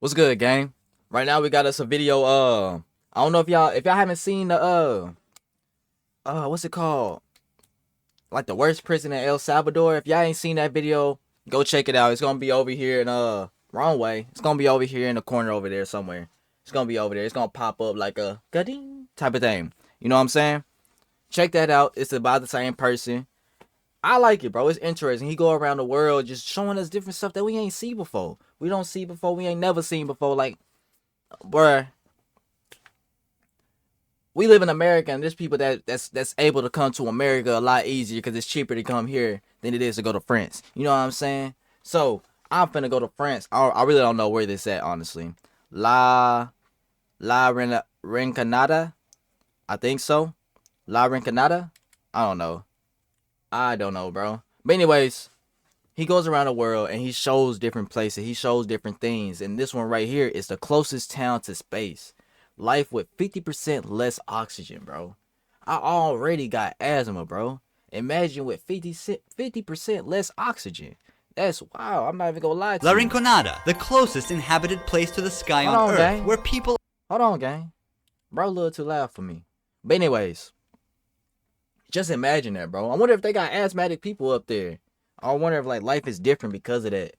What's good, gang? Right now we got us a video. I don't know if y'all haven't seen the what's it called? Like the worst prison in El Salvador. If y'all ain't seen that video, go check it out. It's gonna be over here in wrong way. It's gonna be over here in the corner over there somewhere. It's gonna be over there. It's gonna pop up like a ga-ding type of thing. You know what I'm saying? Check that out. It's about the same person. I like it, bro. It's interesting. He go around the world just showing us different stuff that we ain't see before. We don't see before. We ain't never seen before. Like, bruh, we live in America, and there's people that's able to come to America a lot easier because it's cheaper to come here than it is to go to France. You know what I'm saying? So I'm finna go to France. I really don't know where this at, honestly. La Rinconada, I think so. La Rinconada, I don't know, bro. But anyways, he goes around the world and he shows different places. He shows different things. And this one right here is the closest town to space. Life with 50% less oxygen, bro. I already got asthma, bro. Imagine with 50% less oxygen. That's wow. I'm not even gonna lie to La you. Rinconada, the closest inhabited place to the sky on Earth, gang. where people... Hold on, gang. Bro, a little too loud for me. But anyways, just imagine that, bro. I wonder if they got asthmatic people up there. I wonder if like life is different because of that.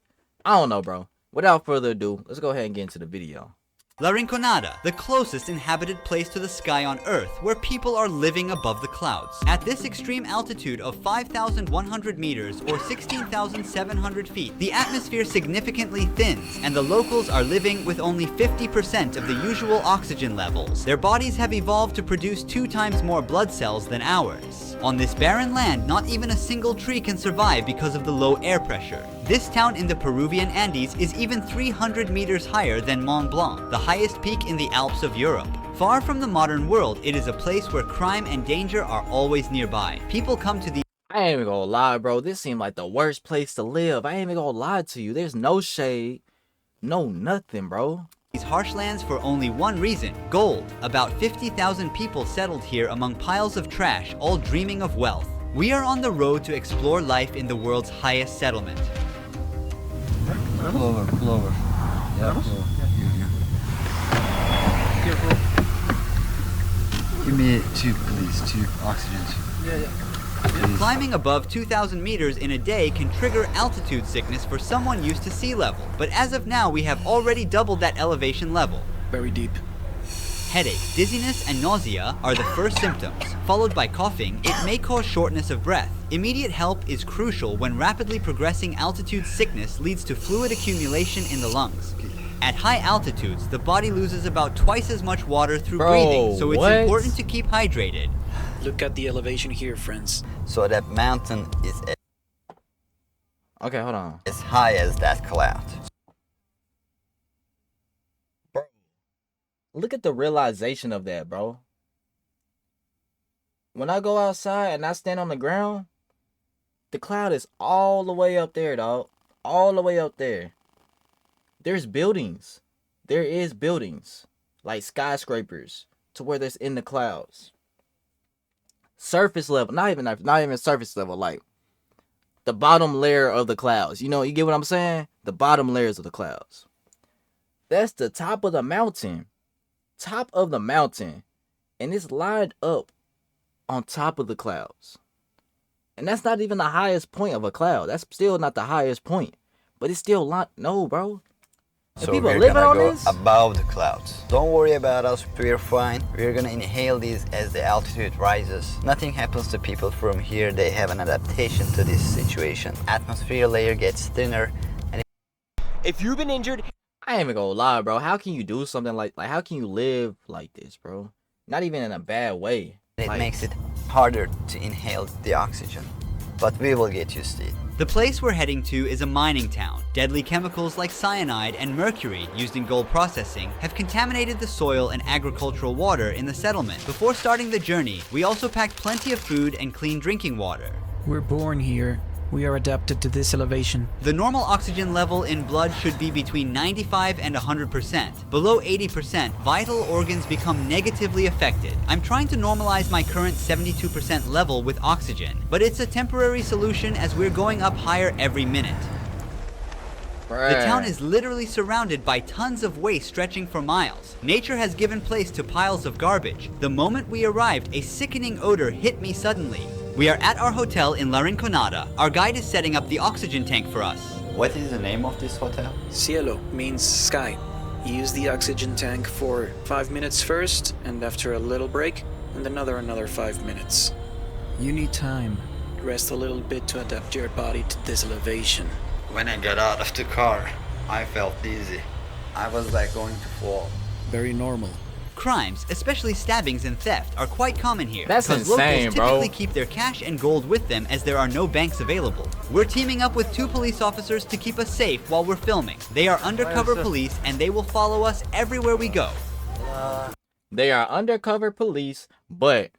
I don't know, bro. Without further ado, let's go ahead and get into the video. La Rinconada, the closest inhabited place to the sky on Earth, where people are living above the clouds. At this extreme altitude of 5,100 meters or 16,700 feet, the atmosphere significantly thins, and the locals are living with only 50% of the usual oxygen levels. Their bodies have evolved to produce 2 times more blood cells than ours. On this barren land, not even a single tree can survive because of the low air pressure. This town in the Peruvian Andes is even 300 meters higher than Mont Blanc, the highest peak in the Alps of Europe. Far from the modern world, it is a place where crime and danger are always nearby. People come to the... I ain't even gonna lie, bro. This seemed like the worst place to live. I ain't even gonna lie to you. There's no shade, no nothing, bro. These harsh lands for only one reason: gold. About 50,000 people settled here among piles of trash, all dreaming of wealth. We are on the road to explore life in the world's highest settlement. Pull over. Yeah, pull over. Careful. Give me 2, please. 2 oxygens. Yeah. Climbing above 2,000 meters in a day can trigger altitude sickness for someone used to sea level. But as of now, we have already doubled that elevation level. Very deep. Headache, dizziness, and nausea are the first symptoms, followed by coughing. It may cause shortness of breath. Immediate help is crucial when rapidly progressing altitude sickness leads to fluid accumulation in the lungs. At high altitudes, the body loses about twice as much water through breathing, so it's important to keep hydrated. Look at the elevation here, friends. So that mountain is Okay, hold on. as high as that cloud. Look at the realization of that, bro. When I go outside and I stand on the ground, the cloud is all the way up there, dog. All the way up there. There's buildings. There is buildings. Like skyscrapers. To where there's in the clouds. Surface level. Not even surface level. Like the bottom layer of the clouds. You know, you get what I'm saying? The bottom layers of the clouds. That's the top of the mountain. Top of the mountain. And it's lined up on top of the clouds. And that's not even the highest point of a cloud. That's still not the highest point. But it's still no, bro. And So people we're living gonna on go this? above the clouds. Don't worry about us, we're fine. We're gonna inhale these as the altitude rises. Nothing happens to people from here. They have an adaptation to this situation. Atmosphere layer gets thinner. And If you've been injured, I ain't even gonna lie, bro. How can you do something like how can you live like this, bro? Not even in a bad way. it Like, makes it harder to inhale the oxygen. But we will get used to it. The place we're heading to is a mining town. Deadly chemicals like cyanide and mercury used in gold processing have contaminated the soil and agricultural water in the settlement. Before starting the journey, we also packed plenty of food and clean drinking water. We're born here. We are adapted to this elevation. The normal oxygen level in blood should be between 95 and 100%. Below 80%, vital organs become negatively affected. I'm trying to normalize my current 72% level with oxygen, but it's a temporary solution as we're going up higher every minute. The town is literally surrounded by tons of waste stretching for miles. Nature has given place to piles of garbage. The moment we arrived, a sickening odor hit me suddenly. We are at our hotel in La Rinconada. Our guide is setting up the oxygen tank for us. What is the name of this hotel? Cielo means sky. You use the oxygen tank for 5 minutes first, and after a little break, and another 5 minutes. You need time. Rest a little bit to adapt your body to this elevation. When I got out of the car, I felt dizzy. I was like going to fall. Very normal. Crimes, especially stabbings and theft, are quite common here. That's because insane, locals bro. typically keep their cash and gold with them as there are no banks available. We're teaming up with 2 police officers to keep us safe while we're filming. They are undercover police and they will follow us everywhere we go. They are undercover police, but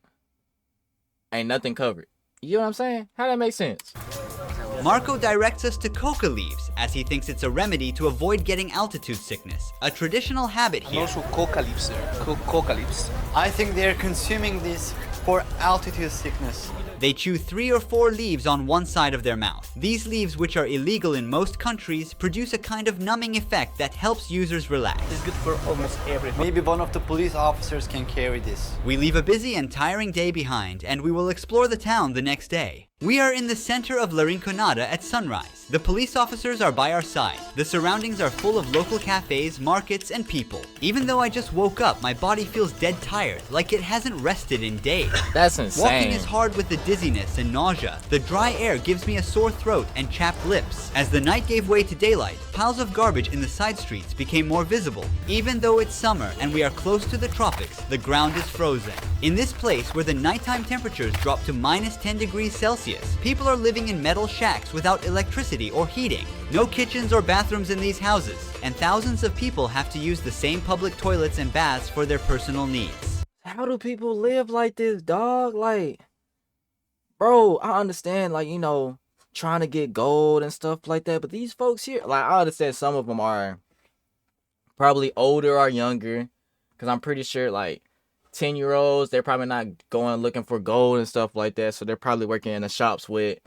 ain't nothing covered. You know what I'm saying? How that make sense? Marco directs us to coca leaves as he thinks it's a remedy to avoid getting altitude sickness, a traditional habit And here. also coca leaves there. Coca leaves. I think they're consuming this for altitude sickness. They chew 3 or 4 leaves on one side of their mouth. These leaves, which are illegal in most countries, produce a kind of numbing effect that helps users relax. It's good for almost everything. Maybe one of the police officers can carry this. We leave a busy and tiring day behind, and we will explore the town the next day. We are in the center of La Rinconada at sunrise. The police officers are by our side. The surroundings are full of local cafes, markets, and people. Even though I just woke up, my body feels dead tired, like it hasn't rested in days. That's insane. Walking is hard with the dizziness and nausea. The dry air gives me a sore throat and chapped lips. As the night gave way to daylight, piles of garbage in the side streets became more visible. Even though it's summer and we are close to the tropics, the ground is frozen. In this place where the nighttime temperatures drop to -10 degrees Celsius, people are living in metal shacks without electricity or heating. No kitchens or bathrooms in these houses, and thousands of people have to use the same public toilets and baths for their personal needs. How do people live like this, dog? Like, bro, I understand, like, you know, trying to get gold and stuff like that, but these folks here, like, I understand some of them are probably older or younger, because I'm pretty sure, like, 10-year-olds, they're probably not going looking for gold and stuff like that, so they're probably working in the shops with,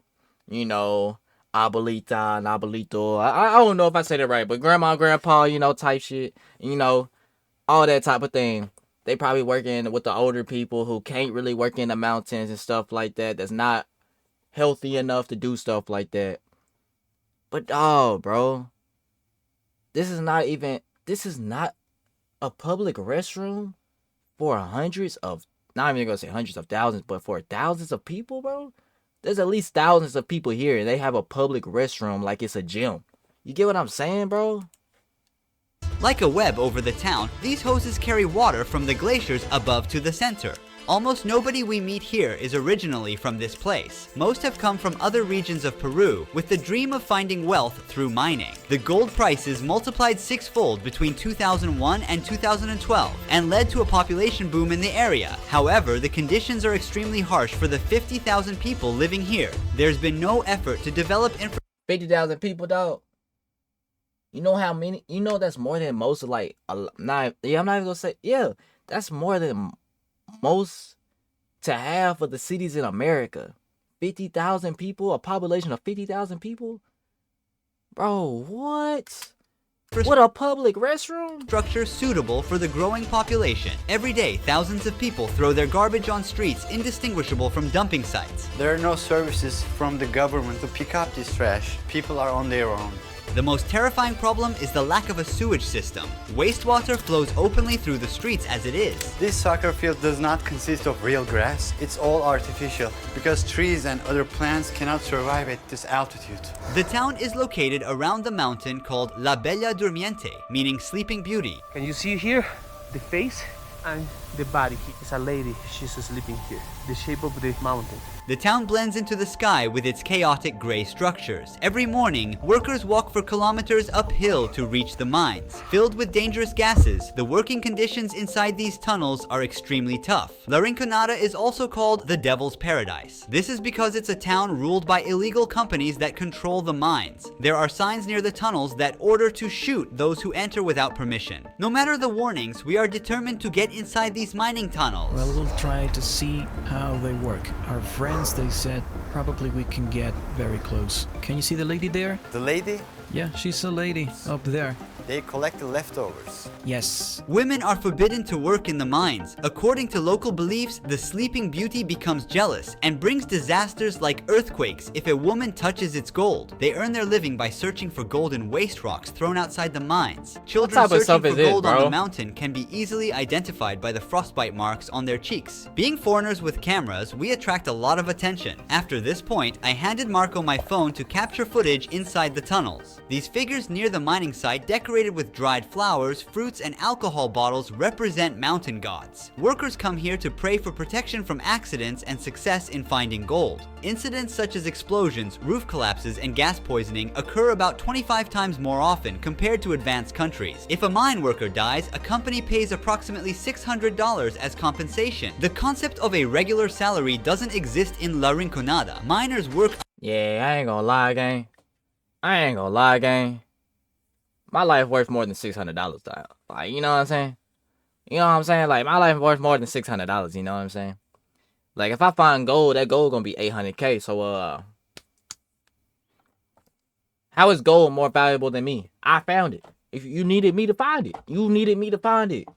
you know, abuelita and abuelito. I don't know if I said it right, but grandma, grandpa, you know, type shit, you know, all that type of thing. They probably working with the older people who can't really work in the mountains and stuff like that. That's not healthy enough to do stuff like that. But dog, bro, this is not a public restroom for hundreds of, not even gonna say hundreds of thousands, but for thousands of people, bro. There's at least thousands of people here and they have a public restroom like it's a gym. You get what I'm saying, bro? Like a web over the town, these hoses carry water from the glaciers above to the center. Almost nobody we meet here is originally from this place. Most have come from other regions of Peru with the dream of finding wealth through mining. The gold prices multiplied 6-fold between 2001 and 2012 and led to a population boom in the area. However, the conditions are extremely harsh for the 50,000 people living here. There's been no effort to develop 50,000 people, dog. You know how many? You know that's more than most of, like, I'm not even gonna say, yeah, that's more than most to half of the cities in America. 50,000 people, a population of 50,000 people? Bro, what? What, a public restroom? Structure suitable for the growing population. Every day, thousands of people throw their garbage on streets indistinguishable from dumping sites. There are no services from the government to pick up this trash. People are on their own. The most terrifying problem is the lack of a sewage system. Wastewater flows openly through the streets as it is. This soccer field does not consist of real grass. It's all artificial because trees and other plants cannot survive at this altitude. The town is located around the mountain called La Bella Durmiente, meaning sleeping beauty. Can you see here the face and the body? It's a lady. She's sleeping here. The shape of the mountain. The town blends into the sky with its chaotic gray structures. Every morning, workers walk for kilometers uphill to reach the mines. Filled with dangerous gases, the working conditions inside these tunnels are extremely tough. La Rinconada is also called the Devil's Paradise. This is because it's a town ruled by illegal companies that control the mines. There are signs near the tunnels that order to shoot those who enter without permission. No matter the warnings, we are determined to get inside these mining tunnels. Well, we'll try to see how they work. Our friends, they said, probably we can get very close. Can you see the lady there? The lady? Yeah, she's a lady up there. They collect the leftovers. Yes. Women are forbidden to work in the mines. According to local beliefs, the Sleeping Beauty becomes jealous and brings disasters like earthquakes if a woman touches its gold. They earn their living by searching for gold in waste rocks thrown outside the mines. Children searching for gold on the mountain can be easily identified by the frostbite marks on their cheeks. Being foreigners with cameras, we attract a lot of attention. After this point, I handed Marco my phone to capture footage inside the tunnels. These figures near the mining site, decorated with dried flowers, fruits, and alcohol bottles, represent mountain gods. Workers come here to pray for protection from accidents and success in finding gold. Incidents such as explosions, roof collapses, and gas poisoning occur about 25 times more often compared to advanced countries. If a mine worker dies, a company pays approximately $600 as compensation. The concept of a regular salary doesn't exist in La Rinconada. Miners work. Yeah, I ain't gonna lie, gang. My life worth more than $600, though. Like, you know what I'm saying? You know what I'm saying? Like, my life worth more than $600, you know what I'm saying? Like, if I find gold, that gold gonna be $800K. So, how is gold more valuable than me? I found it. If you needed me to find it, you needed me to find it.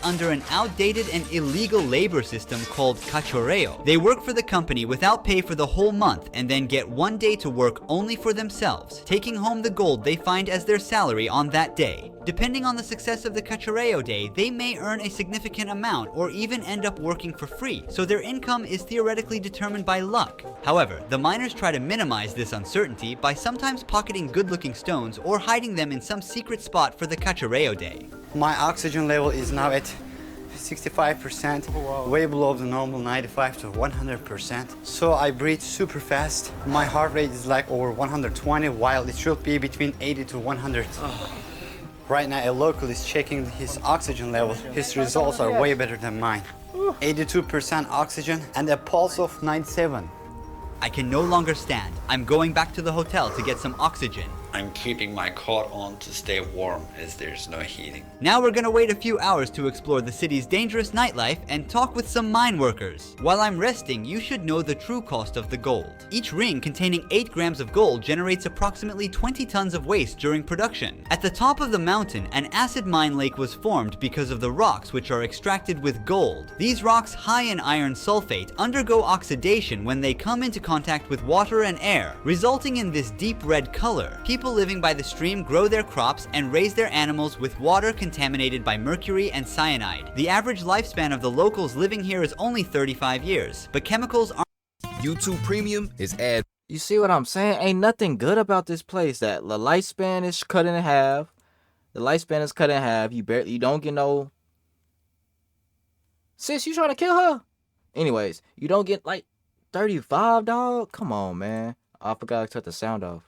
Under an outdated and illegal labor system called cachorreo. They work for the company without pay for the whole month and then get one day to work only for themselves, taking home the gold they find as their salary on that day. Depending on the success of the cachorreo day, they may earn a significant amount or even end up working for free, so their income is theoretically determined by luck. However, the miners try to minimize this uncertainty by sometimes pocketing good-looking stones or hiding them in some secret spot for the cachorreo day. My oxygen level is now at 65%, way below the normal 95 to 100%. So I breathe super fast. My heart rate is like over 120, while it should be between 80 to 100. Right now, a local is checking his oxygen level. His results are way better than mine. 82% oxygen and a pulse of 97. I can no longer stand. I'm going back to the hotel to get some oxygen. I'm keeping my coat on to stay warm as there's no heating. Now we're gonna wait a few hours to explore the city's dangerous nightlife and talk with some mine workers. While I'm resting, you should know the true cost of the gold. Each ring containing 8 grams of gold generates approximately 20 tons of waste during production. At the top of the mountain, an acid mine lake was formed because of the rocks which are extracted with gold. These rocks, high in iron sulfate, undergo oxidation when they come into contact with water and air, resulting in this deep red color. People living by the stream grow their crops and raise their animals with water contaminated by mercury and cyanide. The average lifespan of the locals living here is only 35 years, but chemicals aren't. YouTube Premium is ad. You see what I'm saying? Ain't nothing good about this place. That the lifespan is cut in half. You don't get no. Sis, you trying to kill her? Anyways, you don't get like 35, dog. Come on, man. I forgot to cut the sound off.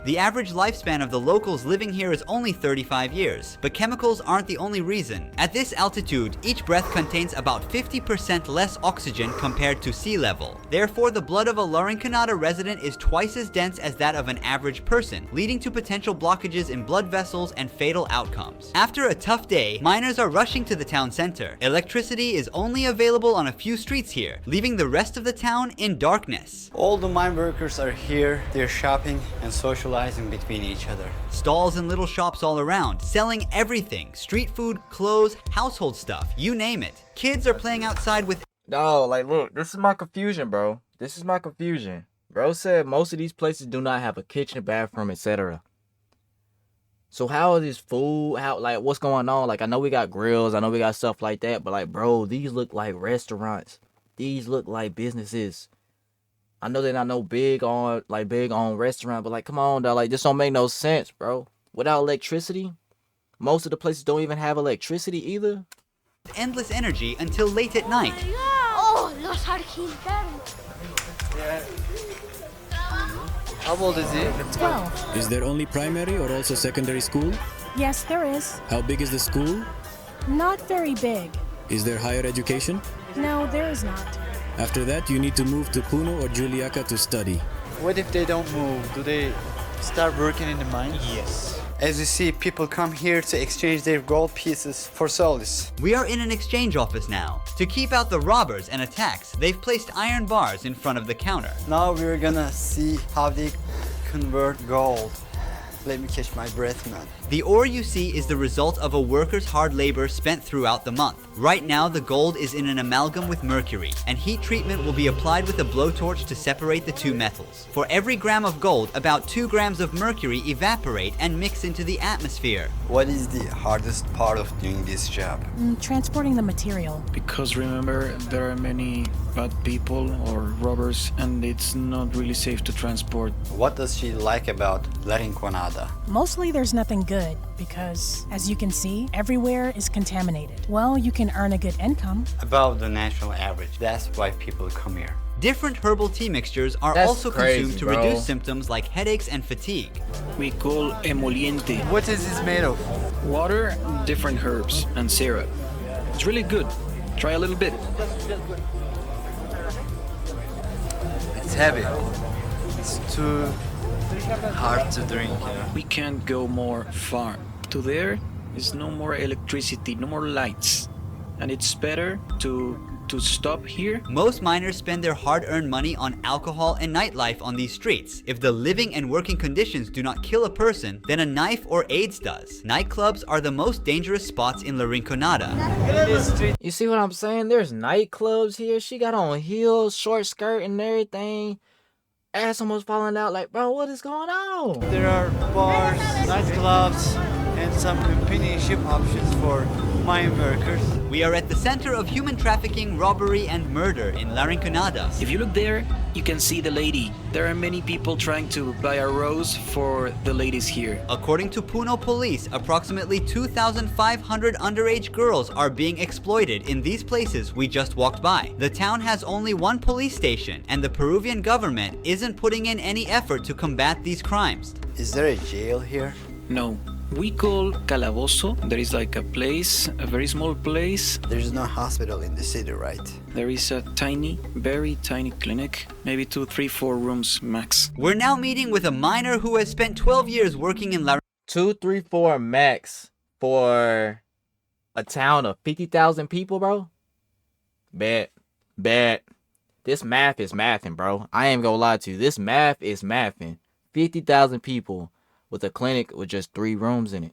The average lifespan of the locals living here is only 35 years, but chemicals aren't the only reason. At this altitude, each breath contains about 50% less oxygen compared to sea level. Therefore, the blood of a La Rinconada resident is twice as dense as that of an average person, leading to potential blockages in blood vessels and fatal outcomes. After a tough day, miners are rushing to the town center. Electricity is only available on a few streets here, leaving the rest of the town in darkness. All the mine workers are here. They're shopping and socializing between each other. Stalls and little shops all around, selling everything. Street food, clothes, household stuff, you name it. Kids are playing outside with... No, like, look, this is my confusion, bro. Bro said most of these places do not have a kitchen, bathroom, etc. So how is this food? What's going on? Like, I know we got grills, I know we got stuff like that, but like, bro, these look like restaurants. These look like businesses. I know they're not big on restaurant, but like, come on, dog. Like, this don't make no sense, bro. Without electricity, most of the places don't even have electricity either. Endless energy until late at night. Oh, los argentinos. How old is he? 12. Is there only primary or also secondary school? Yes, there is. How big is the school? Not very big. Is there higher education? No, there is not. After that, you need to move to Puno or Juliaca to study. What if they don't move? Do they start working in the mine? Yes. As you see, people come here to exchange their gold pieces for solis. We are in an exchange office now. To keep out the robbers and attacks, they've placed iron bars in front of the counter. Now we're gonna see how they convert gold. Let me catch my breath, man. The ore you see is the result of a worker's hard labor spent throughout the month. Right now, the gold is in an amalgam with mercury, and heat treatment will be applied with a blowtorch to separate the two metals. For every gram of gold, about 2 grams of mercury evaporate and mix into the atmosphere. What is the hardest part of doing this job? Transporting the material. Because remember, there are many bad people or robbers, and it's not really safe to transport. What does she like about La Rinconada? Mostly there's nothing good because, as you can see, everywhere is contaminated. Well, you can earn a good income. Above the national average. That's why people come here. Different herbal tea mixtures are That's also crazy, consumed to bro. reduce symptoms like headaches and fatigue. We call emoliente. What is this made of? Water, different herbs, and syrup. It's really good. Try a little bit. It's heavy. It's too hard to drink. We can't go more far. To there is no more electricity, no more lights. And it's better to stop here. Most miners spend their hard-earned money on alcohol and nightlife on these streets. If the living and working conditions do not kill a person, then a knife or AIDS does. Nightclubs are the most dangerous spots in La Rinconada. You see what I'm saying? There's nightclubs here. She got on heels, short skirt and everything. Ass almost falling out. Like, bro, what is going on? There are bars, nightclubs, and some companionship options for mine workers. We are at the center of human trafficking, robbery, and murder in La Rinconada. If you look there, you can see the lady. There are many people trying to buy a rose for the ladies here. According to Puno police, approximately 2,500 underage girls are being exploited in these places we just walked by. The town has only one police station, and the Peruvian government isn't putting in any effort to combat these crimes. Is there a jail here? No. We call Calabozo. There is like a place, a very small place. There's no hospital in the city, right? There is a tiny, very tiny clinic. Maybe 2, 3, 4 rooms max. We're now meeting with a miner who has spent 12 years working in La 2, 3, 4 max for a town of 50,000 people, bro. Bet. This math is mathing, bro. I ain't gonna lie to you. This math is mathing. 50,000 people with a clinic with just 3 rooms in it.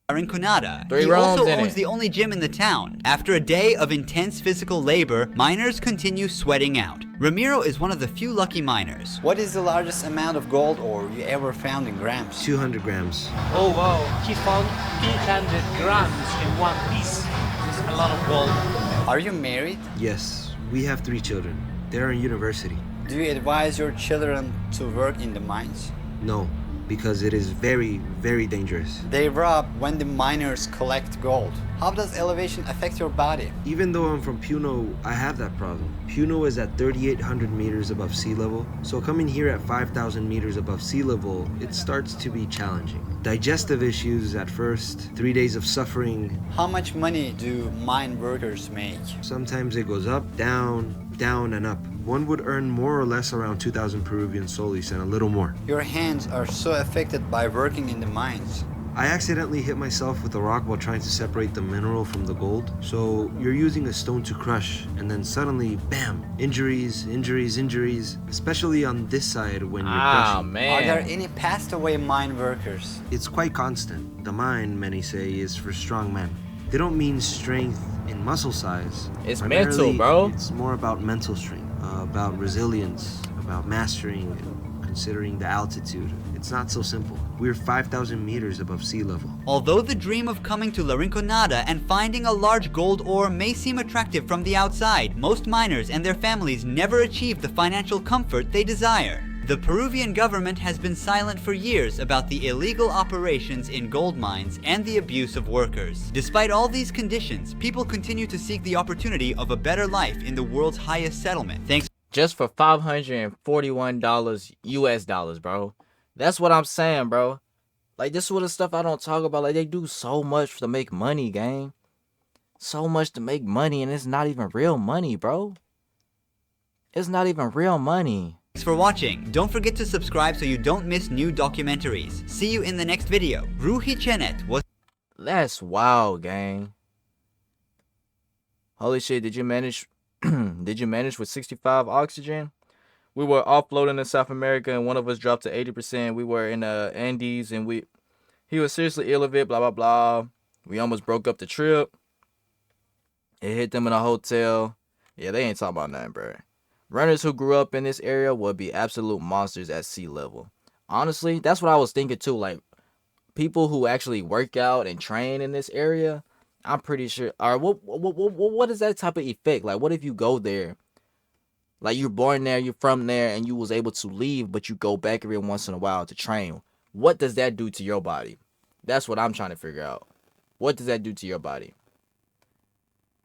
Rinconada. 3 He rooms also in owns it. the only gym in the town. After a day of intense physical labor, miners continue sweating out. Ramiro is one of the few lucky miners. What is the largest amount of gold ore you ever found in grams? 200 grams. Oh wow, he found 300 grams in one piece. It's a lot of gold. Are you married? Yes, we have 3 children. They're in university. Do you advise your children to work in the mines? No, because it is very, very dangerous. They rob when the miners collect gold. How does elevation affect your body? Even though I'm from Puno, I have that problem. Puno is at 3,800 meters above sea level, so coming here at 5,000 meters above sea level, it starts to be challenging. Digestive issues at first, 3 days of suffering. How much money do mine workers make? Sometimes it goes up, down, and up. One would earn more or less around 2,000 Peruvian soles and a little more. Your hands are so affected by working in the mines. I accidentally hit myself with a rock while trying to separate the mineral from the gold. So you're using a stone to crush, and then suddenly, bam, injuries, especially on this side when you're crushing. Man. Are there any passed away mine workers? It's quite constant. The mine, many say, is for strong men. They don't mean strength in muscle size. It's Primarily, mental, bro. It's more about mental strength, about resilience, about mastering and considering the altitude. It's not so simple. We're 5,000 meters above sea level. Although the dream of coming to La Rinconada and finding a large gold ore may seem attractive from the outside, most miners and their families never achieve the financial comfort they desire. The Peruvian government has been silent for years about the illegal operations in gold mines and the abuse of workers. Despite all these conditions, people continue to seek the opportunity of a better life in the world's highest settlement. Thanks. Just for $541 US dollars, bro. That's what I'm saying, bro. Like, this is what the stuff I don't talk about. Like, they do so much to make money, gang. So much to make money, and it's not even real money, bro. It's not even real money. Thanks for watching. Don't forget to subscribe so you don't miss new documentaries. See you in the next video. Ruhi Chenet was... That's wild, gang. Holy shit, did you manage with 65 oxygen? we were offloading in South America, and one of us dropped to 80%. We were in the Andes, and he was seriously ill of it. Blah blah blah. We almost broke up the trip. It hit them in a hotel. Yeah, they ain't talking about nothing, bro. Runners who grew up in this area would be absolute monsters at sea level. Honestly, that's what I was thinking too. Like, people who actually work out and train in this area, I'm pretty sure. Or what is that type of effect? Like, what if you go there? Like, you're born there, you're from there, and you was able to leave, but you go back every once in a while to train. What does that do to your body? That's what I'm trying to figure out. What does that do to your body?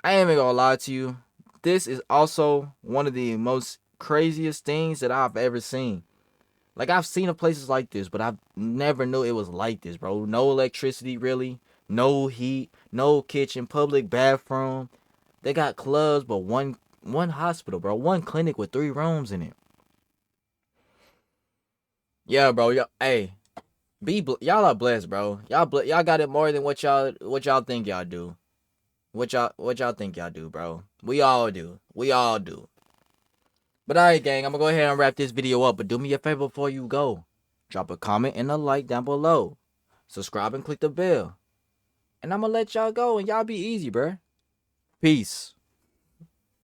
I ain't even gonna lie to you. This is also one of the most craziest things that I've ever seen. Like, I've seen of places like this, but I never knew it was like this, bro. No electricity, really. No heat. No kitchen. Public bathroom. They got clubs, but one hospital, bro. One clinic with 3 rooms in it. Yeah, bro. Hey, y'all are blessed, bro. Y'all got it more than what y'all think y'all do. What y'all think y'all do, bro? We all do. We all do. But alright, gang, I'm gonna go ahead and wrap this video up. But do me a favor before you go. Drop a comment and a like down below. Subscribe and click the bell. And I'm gonna let y'all go, and y'all be easy, bro. Peace.